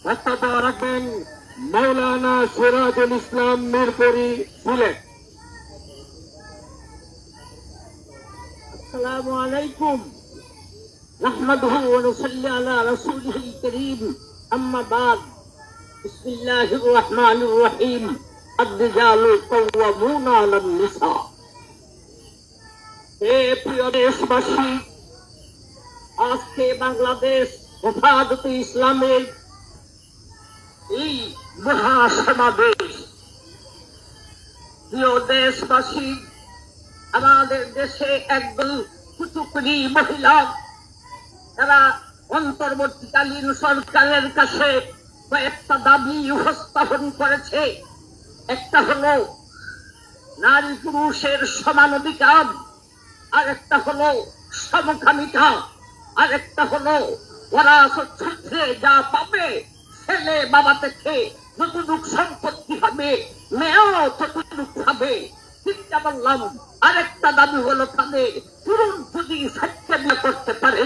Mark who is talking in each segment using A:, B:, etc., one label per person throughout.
A: বক্তব্য রাখবেন মৌলানা সিরাজুল ইসলাম মিরপুরি সিলেট।
B: আসসালামু আলাইকুম নাহমাদুহু ওয়া নুসাল্লি আলা রাসূলিহিল কারীম আম্মা বাদ বিসমিল্লাহির রহমানির রহিম আর-রিজালু কাওয়ামুনা আলান নিসা। হে প্রিয় দেশবাসী, আজকে বাংলাদেশ হেফাজতে ইসলামের এই মহাসমাবেশ, প্রিয় দেশবাসী, আমাদের দেশে একদল কুচুকুরি মহিলা তারা অন্তর্বর্তীকালীন সরকারের কাছে কয়েকটা দাবি উপস্থাপন করেছে। একটা হলো নারী পুরুষের সমান অধিকার, আর একটা হলো সমকামিতা, আর একটা হলো ওরা সূত্রে যা পাবে ছেলে বাবা থেকে যতটুক সম্পত্তি হবে মেয়েও ততটুক পাবে। চিন্তা করলাম আরেকটা দাবি হলো তাদের পুরুষ যদি সাচ্চা বিয়ে করতে পারে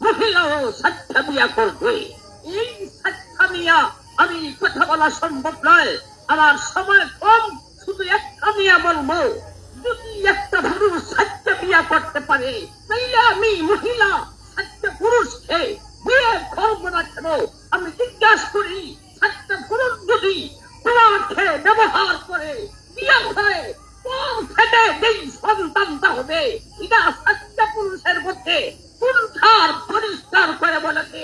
B: মহিলাও সাচ্চা বিয়া করবে। এই সাচ্চা মিয়া আমি কথা বলা সম্ভব নয়, আমার সময় কম, শুধু একটা মিয়া বলবো। যদি একটা পুরুষ সাচ্চা বিয়া করতে পারে তাইলে আমি মহিলা সাচ্চা পুরুষকে বিয়ে করবো না কেন? আমি জিজ্ঞাসা করি, সাচ্চা পুরুষ যদি তোমাকে ব্যবহার করে বিয়ে করে ফেটে যেই সন্তানটা হবে এটা সাচ্চা পুরুষের মধ্যে পুরুষার পরিষ্কার করে বলেছে।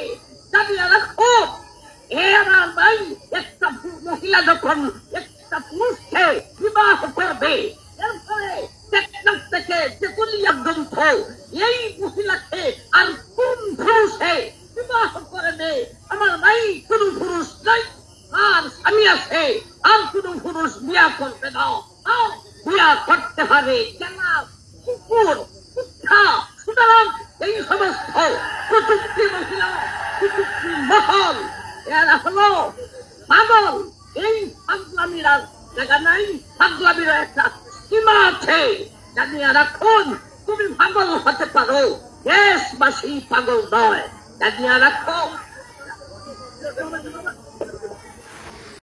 B: জানিয়ে রাখো এরা নাই একটা মহিলা যখন একটা পুরুষকে বিবাহ করবে এরপরে থেকে তেতুলিয়া গ্রন্থ এই মহিলাকে আর কোন পুরুষে বিবাহ করবে? আমার ভাই কোন পুরুষ নাই, আর স্বামী আছে, আর কোন পুরুষ বিয়া করবে না। বিয়া করতে হবে কেনা কুকুর কুত্তা। সুতরাং এই সমস্ত কুচুক্তি মহিলা কুচুক্তি মহল এরা হলো পাগল। এই পাগলামির জায়গা নাই, পাগলামির একটা সীমা আছে। জানিয়ে রাখুন, তুমি পাগল হতে পারো, দেশবাসী পাগল নয়। জানিয়ে রাখো